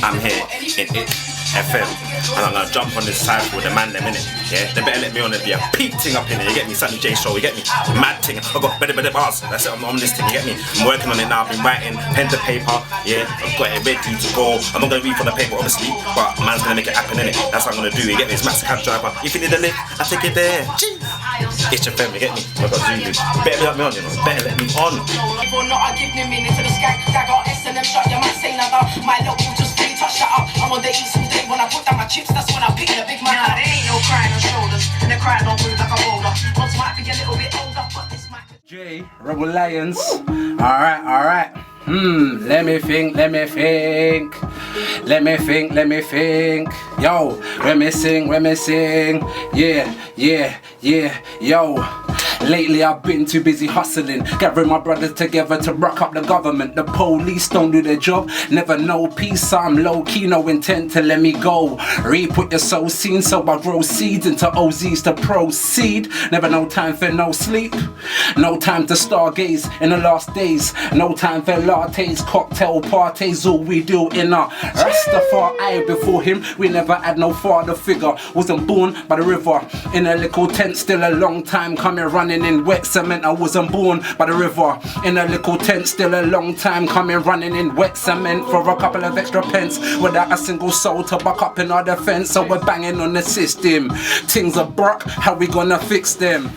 I'm here in it FM, and I'm gonna jump on this Cypher with the man them in it. Yeah, they better let me on it. Be a peak thing up in it. You get me? Sammy Jay show. You get me? Mad thing. I got better bars. That's it. I'm on this thing. You get me? I'm working on it now. I've been writing pen to paper. Yeah, I've got it ready to go. I'm not gonna read for the paper, obviously, but man's gonna make it happen in it. That's what I'm gonna do. You get me? It's Max Cab Driver. If you need a lift, I take it there. It's your family. You get me? I got Zulu. Better let me on. You know. Better let me on. My local just free touch that up. I'm on the east all day when I put down my chips. That's when I pick the big man up. There ain't no crying on shoulders, and the cry don't move like a boulder. Once might be a little bit older, but this might. Jay, Rebel Lions. Alright. Let me think. Yo, reminiscing. Yeah. Yo. Lately I've been too busy hustling, gathering my brothers together to rock up the government. The police don't do their job, never know peace, so I'm low-key, no intent to let me go. Re-put your soul scene, so I grow seeds into OZs to proceed. Never no time for no sleep, no time to stargaze in the last days. No time for lattes, cocktail parties, all we do in a Rastafari. Before him, we never had no father figure. Wasn't born by the river, in a little tent, still a long time coming, running in wet cement. I wasn't born by the river, in a little tent, still a long time coming, running in wet cement for a couple of extra pence, without a single soul to back up in our defense. So we're banging on the system. Things are broke, how we gonna fix them?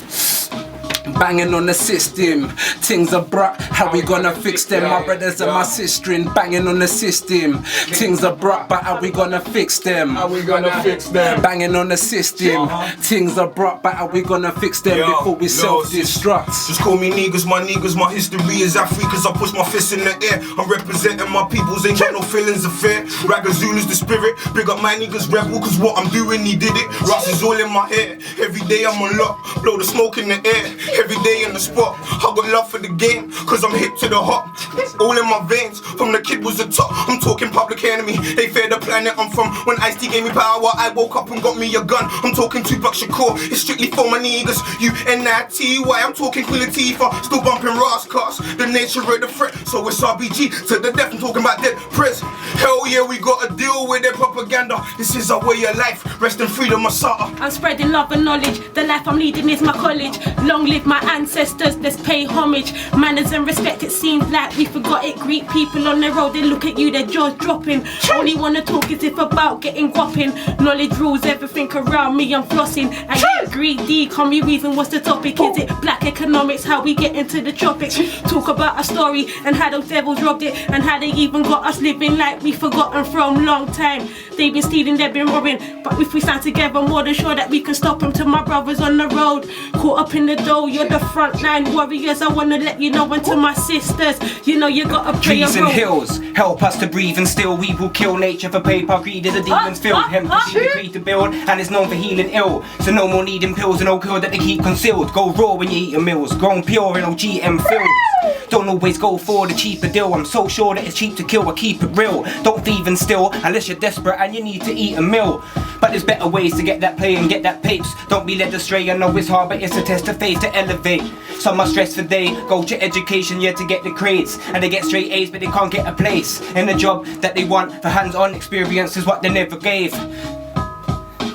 Banging on the system, things are broke, how we gonna fix them? My brothers and my sister banging on the system. Things are broke, but how we gonna fix them? How we gonna fix them? Banging on the system, things are broke, but how we gonna fix them before we self-destruct? Just call me niggas, my history is Africa's. I push my fists in the air, I'm representing my peoples, ain't got no feelings of fear. Ragga Zulu's the spirit, big up my niggas rebel, cause what I'm doing, he did it. Rust is all in my hair, every day I'm on lock, blow the smoke in the air. Every day in the spot, I got love for the game, cause I'm hip to the hop. All in my veins, from the kid was the top. I'm talking public enemy, they fear the planet I'm from. When Ice-T gave me power, I woke up and got me a gun. I'm talking Tupac Shakur, it's strictly for my niggas. U-N-I-T-Y, I'm talking Queen Latifah, still bumping Ross cars. The nature of the threat, so it's RBG to the death. I'm talking about dead press. Hell yeah, we gotta deal with their propaganda. This is our way of life, rest in freedom, Masada. I'm spreading love and knowledge, the life I'm leading is my college. Long live my ancestors, let's pay homage. Manners and respect, it seems like we forgot it. Greet people on the road, they look at you, their jaws dropping. Only wanna talk as if about getting whopping. Knowledge rules everything around me, I'm flossing. I get greedy, call me reason what's the topic? Is it black economics, how we get into the tropics? Talk about a story and how those devils robbed it, and how they even got us living like we forgotten from long time. They've been stealing, they've been robbing, but if we stand together, more than sure that we can stop them. To my brothers on the road, caught up in the dough, you're the frontline warriors. I wanna let you know, and to my sisters, you know you gotta play trees a and role. hills help us to breathe, and still we will kill nature for paper. Greed is a demon's field. Hemp is the tree to build, and it's known for healing ill. So no more needing pills and no cure that they keep concealed. Go raw when you eat your meals, grown pure in OGM fields. Don't always go for the cheaper deal. I'm so sure that it's cheap to kill, I keep it real. Don't thieve and steal unless you're desperate and you need to eat a meal. But there's better ways to get that play and get that papes. Don't be led astray, I know it's hard, but it's a test of faith to elevate. Some are stressed for they go to education, yeah, to get the grades, and they get straight A's, but they can't get a place in the job that they want. For hands-on experience is what they never gave.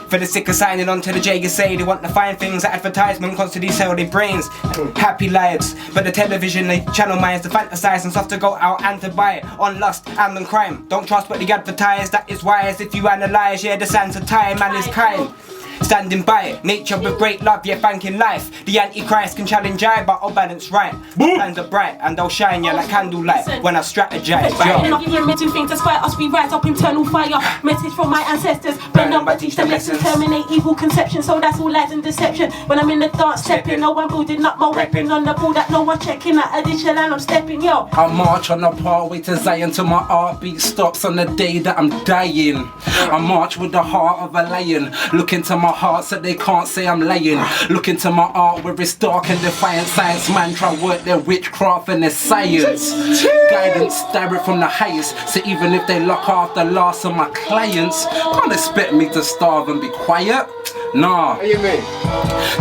For the sick of signing on to the JSA, they want to find things that advertisement constantly sell their brains. Happy lives, but the television, they channel minds to fantasize and stuff to go out and to buy on lust and on crime. Don't trust what they advertise, that is wise. If you analyze, yeah, the sands of time and is kind. Standing by it, nature with great love, yeah, thanking life. The Antichrist can challenge I, but I'll balance right. Times are bright and they'll shine, yeah, like candlelight when I strategize. Enough limiting things despite us, we rise up internal fire. Message from my ancestors, burn up but teach them lessons. Terminate evil conception, so that's all lies and deception. When I'm in the dance stepping, no one building up my weapon. On the ball that no one checking out, additional and I'm stepping, yo. I march on the pathway to Zion till my heartbeat stops on the day that I'm dying. I march with the heart of a lion, look into my heart so they can't say I'm lying. Look into my art where it's dark and defiant. Science man try work their witchcraft and their science. Guidance direct from the highest, so even if they lock off the last of my clients, can't expect me to starve and be quiet. Nah. What you mean?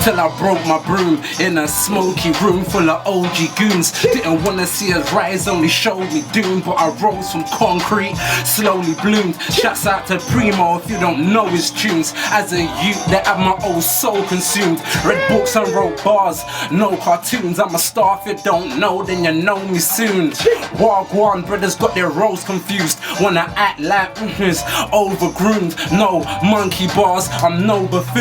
Till I broke my broom in a smoky room full of OG goons. Didn't wanna see us rise, only showed me doom. But I rose from concrete, slowly bloomed. Shouts out to Primo if you don't know his tunes. As a youth that had my old soul consumed. Read books and wrote bars, no cartoons. I'm a star if you don't know, then you know me soon. Wagwan brothers got their roles confused. Wanna act like it's overgroomed. No monkey bars, I'm no buffoon.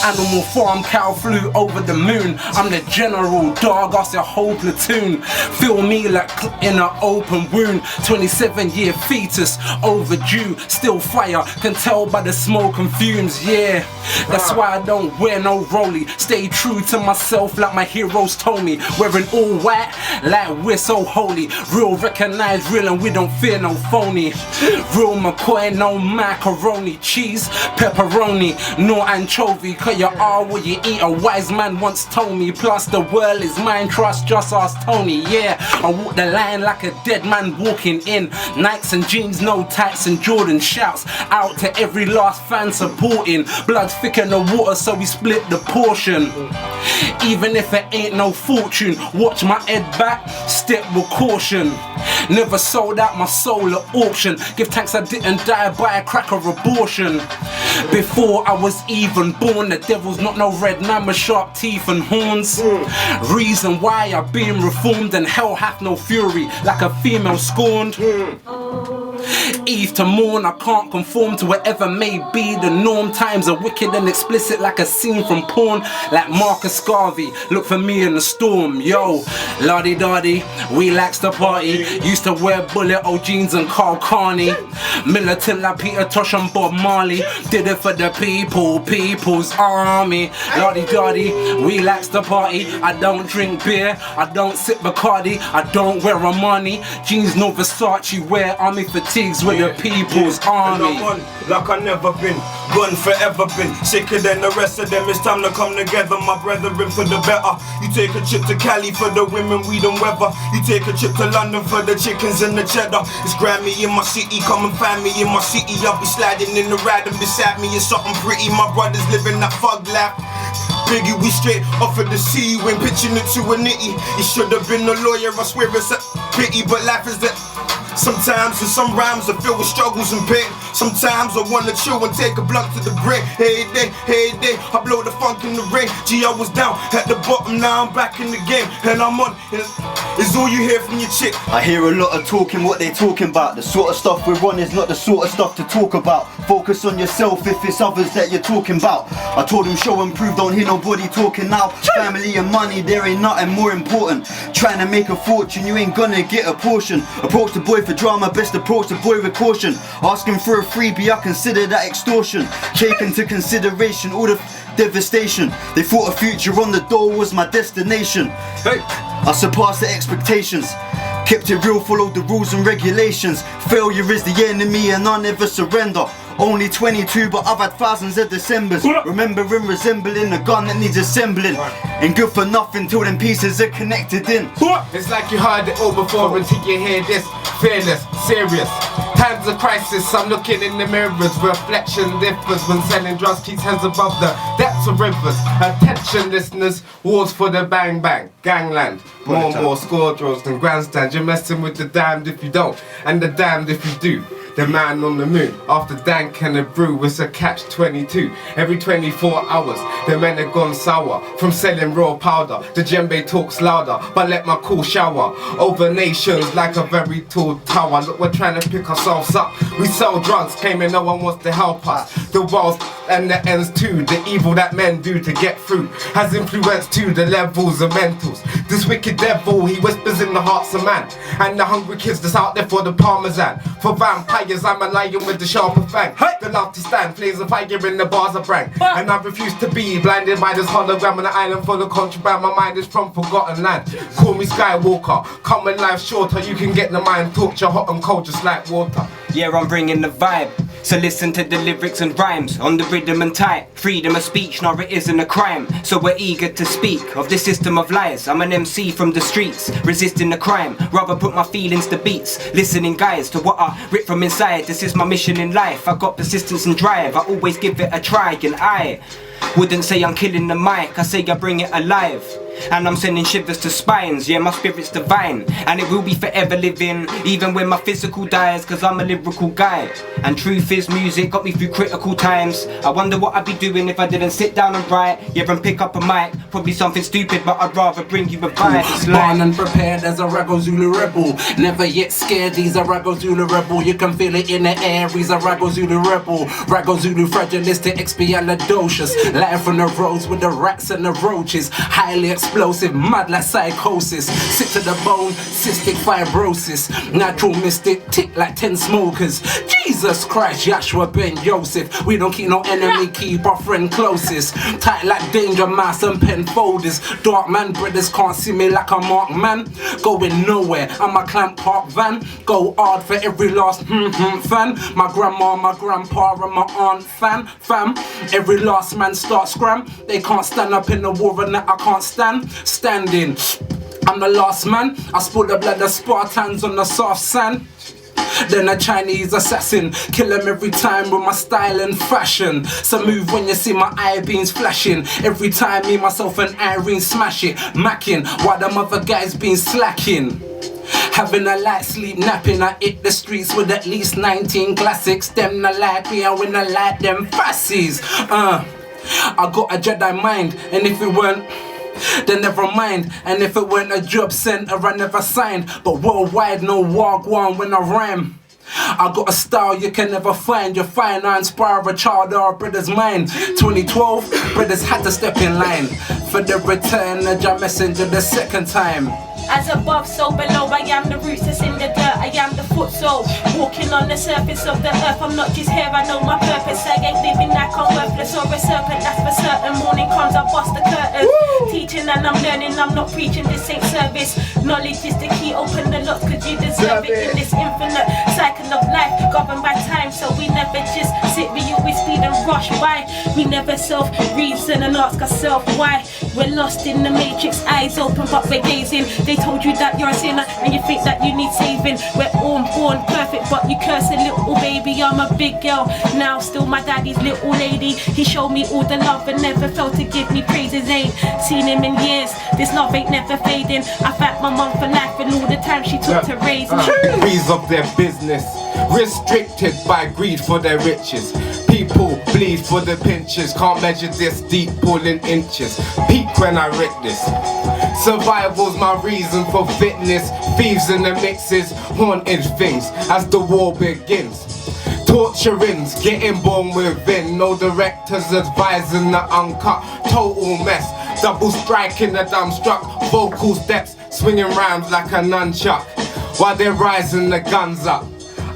Animal farm cow flew over the moon. I'm the general dog, ask your whole platoon. Feel me like in an open wound. 27-year fetus, overdue. Still fire, can tell by the smoke and fumes. Yeah, that's why I don't wear no rollie. Stay true to myself like my heroes told me. Wearing all white like we're so holy. Real recognize real and we don't fear no phony. Real McCoy, no macaroni. Cheese, pepperoni, no anchovy. Cause you are what you eat, a wise man once told me. Plus the world is mine, trust, just ask Tony. Yeah, I walk the line like a dead man walking in. Nikes and jeans, no tights and Jordan. Shouts out to every last fan supporting. Blood thicker than the water, so we split the portion. Even if it ain't no fortune, watch my head back, step with caution. Never sold out my soul at auction. Give thanks I didn't die by a crack or abortion. Before I was even born, the devil's not no red man with sharp teeth and horns. Reason why I've been reformed, and hell hath no fury like a female scorned. Eve to morn, I can't conform to whatever may be the norm. Times are wicked and explicit like a scene from porn. Like Marcus Garvey, look for me in the storm. Yo, lardy dardy, we likes the party. Used to wear bullet old jeans and Carl Carney. Militant like Peter Tosh and Bob Marley. Did it for the people, people's army. Lardy dardy, we likes the party. I don't drink beer, I don't sip Bacardi, I don't wear Armani. Jeans no Versace, wear army fatigues with the people's army. And I'm on like I never been, gone forever been. Sicker than the rest of them, it's time to come together. My brethren for the better. You take a trip to Cali for the women, weed and weather. You take a trip to London for the chickens and the cheddar. It's Grammy in my city, come and find me in my city. I'll be sliding in the ride and beside me is something pretty. My brothers living that fug life. Biggie, we straight off of the sea when pitching it to a nitty. He should have been a lawyer, I swear it's a pity, but life is that. Sometimes in some rhymes I feel with struggles and pain. Sometimes I wanna chill and take a blunt to the brain. Hey day, I blow the funk in the rain. Gee, I was down at the bottom, now I'm back in the game. And I'm on, it's all you hear from your chick. I hear a lot of talking, what they talking about. The sort of stuff we're on is not the sort of stuff to talk about. Focus on yourself if it's others that you're talking about. I told him show and prove, don't hear nobody talking now. Family and money, there ain't nothing more important. Trying to make a fortune, you ain't gonna get a portion. Approach the boy for drama, best approach the boy with caution. Asking for a freebie, I consider that extortion. Take into consideration all the devastation. They thought a future on the door was my destination. I surpassed the expectations. Kept it real, followed the rules and regulations. Failure is the enemy and I never surrender. Only 22 but I've had thousands of Decembers. Remembering resembling a gun that needs assembling. Ain't good for nothing till them pieces are connected in. It's like you heard it all before until you hear this. Fearless, serious. Times of crisis, I'm looking in the mirrors. Reflection differs when selling drugs keeps heads above the depths of rivers. Attention listeners, wars for the bang bang. Gangland, more score draws than grandstands. You're messing with the damned if you don't, and the damned if you do. The man on the moon, after dank and a brew, it's a catch-22. Every 24 hours, the men are gone sour. From selling raw powder, the djembe talks louder. But let my cool shower over nations like a very tall tower. Look, we're trying to pick ourselves up. We sell drugs, claiming no one wants to help us. The wealth and the ends too. The evil that men do to get through has influence to the levels of mentals. This wicked devil, he whispers in the hearts of man. And the hungry kids that's out there for the parmesan. For vampires, I'm a lion with the sharper fang. The love to stand, flames of fire in the bars of brang. And I refuse to be blinded by this hologram on an island full of contraband. My mind is from forgotten land. Call me Skywalker, come when life's shorter. You can get the mind torture, hot and cold just like water. Yeah, I'm bringing the vibe. So listen to the lyrics and rhymes on the rhythm and type. Freedom of speech, no, it isn't a crime. So we're eager to speak of this system of lies. I'm an MC from the streets, resisting the crime. Rather put my feelings to beats, listening guys to what I rip from inside. This is my mission in life. I got persistence and drive. I always give it a try, and I wouldn't say I'm killing the mic, I say I bring it alive. And I'm sending shivers to spines, yeah, my spirit's divine. And it will be forever living, even when my physical dies, cause I'm a lyrical guy. And truth is, music got me through critical times. I wonder what I'd be doing if I didn't sit down and write, yeah, and pick up a mic. Probably something stupid, but I'd rather bring you a vibe. It's Born and prepared as a Rago Zulu rebel. Never yet scared, he's a Rago Zulu rebel. You can feel it in the air, he's a Rago Zulu rebel. Rago Zulu fragilistic, expialidocious. Life from the roads with the rats and the roaches. Highly explosive, mad like psychosis. Sick to the bone, cystic fibrosis. Natural mystic, tick like 10 smokers. Jesus Christ, Yahshua Ben Joseph. We don't keep no enemy, keep our friend closest. Tight like Danger Mouse and pen folders. Dark man brothers can't see me like a mark man. Going nowhere, I'm a clamp park van. Go hard for every last fan. My grandma, my grandpa and my aunt fam. Every last man start scram. They can't stand up in the war and that I can't stand. Standing, I'm the last man. I spill the blood of Spartans on the soft sand. Then a Chinese assassin, kill him every time with my style and fashion. So move when you see my eye beams flashing. Every time me, myself and Irene smash it, macking, while them other guys been slacking. Having a light sleep napping, I hit the streets with at least 19 classics. Them not like me, I win a like them fassies. I got a Jedi mind, and if it weren't, then never mind. And if it weren't a job center, I never signed. But worldwide, no wagwan when I rhyme. I got a style you can never find. You're fine, I inspire a child or a brother's mind. 2012, brothers had to step in line for the return of Jah Messenger the second time. As above, so below, I am the roots that's in the dirt, I am the foot soul. Walking on the surface of the earth, I'm not just here, I know my purpose. I ain't living like I'm worthless or a serpent, that's for certain. Morning comes, I bust the curtains. Teaching and I'm learning, I'm not preaching, this ain't service. Knowledge is the key, open the locks, cause you deserve it. In this infinite cycle of life, governed by time, so we never just sit, we always speed and rush by. We never self-reason and ask ourselves why. We're lost in the matrix, eyes open but we're gazing. They told you that you're a sinner and you think that you need saving. We're all born perfect but you curse a little baby. I'm a big girl, now still my daddy's little lady. He showed me all the love and never felt to give me praises. Ain't seen him in years, this love ain't never fading. I thank my mum for life and all the time she took to raise me. Ease of their business, restricted by greed for their riches. People bleed for the pinches, can't measure this deep, pulling inches. Peak when I wreck this. Survival's my reason for fitness. Thieves in the mixes, haunted things as the war begins. Torturings, getting born within. No directors advising the uncut. Total mess, double striking the dumb struck. Vocal steps, swinging rhymes like a nunchuck. While they're rising the guns up,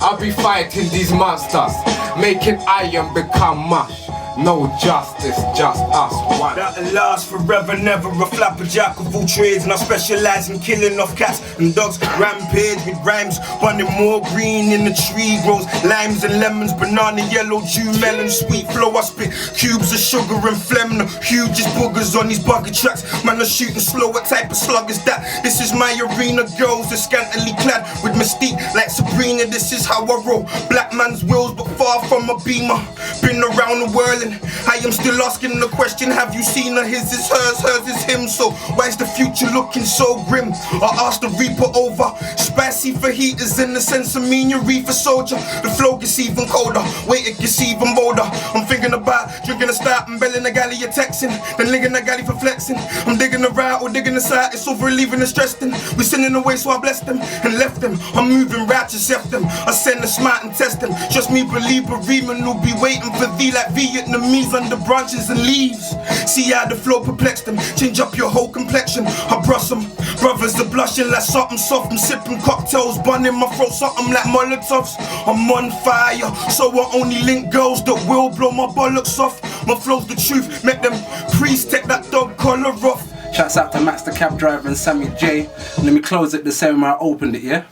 I'll be fighting these monsters, making iron become mush. No justice, just us one. That'll last forever, never a flapper jack of all trades. And I specialize in killing off cats and dogs. Rampage with rhymes, bunning more green in the tree grows. Limes and lemons, banana, yellow, Jew, melon, sweet flow. I spit cubes of sugar and phlegm. The hugest boogers on these bugger tracks. Man, I'm shooting slow, what type of slug is that? This is my arena, girls are scantily clad with mystique like Sabrina. This is how I roll. Black man's wills, but far from a beamer. Been around the world. I am still asking the question, have you seen her? His is hers, hers is him. So why is the future looking so grim? I asked the reaper over. Spicy fajitas in the sense of mean you reefer soldier. The flow gets even colder, wait it gets even bolder. I'm thinking about drinking a stout and belling a galley of texting. Then linking a galley for flexing. I'm digging the right or digging the side, it's over relieving the stressing. We sinning away so I blessed them and left them. I'm moving righteous after them. I send the smart and test them. Just me believe bereavement will be waiting for thee like Vietnamese under branches and leaves. See how the flow perplexed them. Change up your whole complexion. I brush them. Brothers are blushing like something soft. I'm sipping cocktails, bun in my throat, something like Molotovs. I'm on fire, so I only link girls that will blow my bollocks off. My flow's the truth, make them priests take that dog collar off. Shouts out to Max the cab driver and Sammy Jay. Let me close it the same way I opened it, yeah?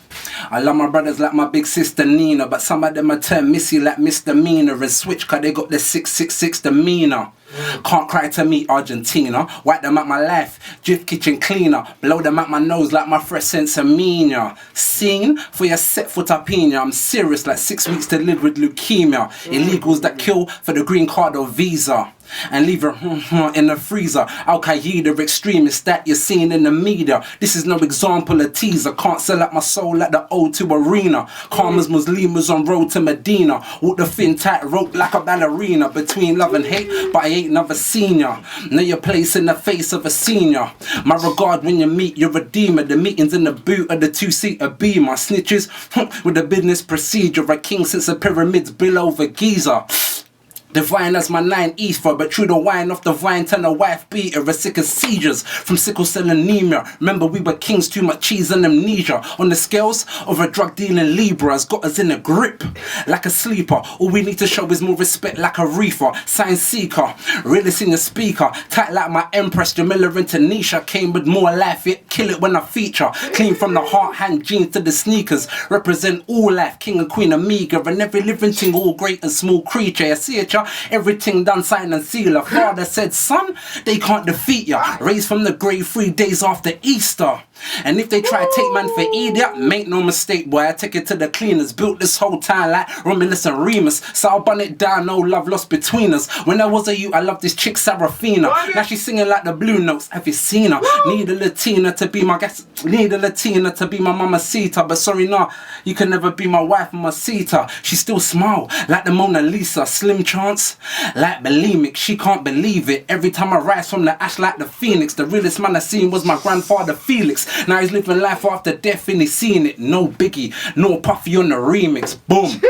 I love my brothers like my big sister Nina, but some of them are turn missy like misdemeanor and switch cause they got the 666 demeanor. Can't cry to me, Argentina. Wipe them out my life, Jiff kitchen cleaner. Blow them out my nose like my fresh sense of meaner. Scene for your set foot opinion. I'm serious like 6 weeks to live with leukemia. Illegals that kill for the green card or visa. And leave her in the freezer. Al Qaeda extremists that you're seeing in the media. This is no example of teaser. Can't sell out my soul like the O2 Arena. Karma's Muslims on road to Medina. Walk the thin tight rope like a ballerina. Between love and hate, but I ain't never seen ya. Know your place in the face of a senior. My regard when you meet your redeemer. The meeting's in the boot of the 2-seater Beamer. Snitches with the business procedure. A king since the pyramids below the Giza. Divine as my 9 ether, but through the wine off the vine, turn a wife beater, a sick of seizures from sickle cell anemia. Remember we were kings, too much cheese and amnesia. On the scales of a drug dealing Libra has got us in a grip like a sleeper. All we need to show is more respect like a reefer. Sign seeker, realist in your speaker. Tight like my empress, Jamila and Tanisha. Came with more life, yet kill it when I feature. Clean from the heart, hand jeans to the sneakers. Represent all life, king and queen Amiga. And every living thing, all great and small creature. I see it, ya. Everything done, sign and seal. Father said, son, they can't defeat ya. Raised from the grave 3 days after Easter. And if they try to take man for idiot, make no mistake, boy, I take it to the cleaners. Built this whole town like Romulus and Remus. So I'll bun it down, no love lost between us. When I was a youth, I loved this chick Sarafina. Now she's singing like the Blue Notes. Have you seen her? Need a Latina to be my guest. Need a Latina to be my mamacita. But sorry, nah, you can never be my wife, mamacita. She still smile like the Mona Lisa. Slim chance, like bulimic. She can't believe it. Every time I rise from the ash like the phoenix. The realest man I seen was my grandfather Felix. Now he's living life after death and he's seeing it. No Biggie, no Puffy on the remix. Boom.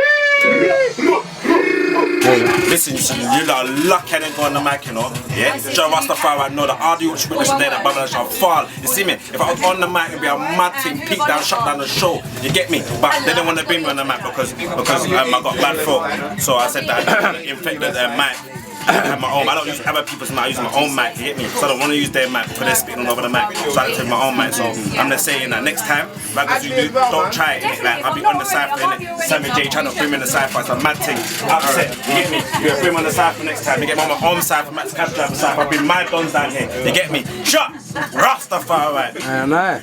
Listen, you lot are lucky I didn't go on the mic, you know. Yeah? Joe Rastafari, know the audio which witness there, that Babylon shall fall. You see me? If I was on the mic, it'd be a mad thing, peak down, shut down the show. You get me? But they didn't want to bring me on the mic because I got bad throat. So I said that I didn't want to infect the mic. I have my own. I don't use other people's mic. I use my own mic. You get me? So I don't want to use their mic because they're spitting over the mic. So I take my own mic. So I'm just saying that next time, like as you do, don't try it. Like I'll be on the Cypher in it. Sammy Jay trying to bring me on the Cypher. It's a mad thing. Upset. You get me? You bring me on the Cypher next time. You get me on my own Cypher. Max Cab Driver Cypher. I'll bring my dons down here. You get me? Shut Rastafari. I know.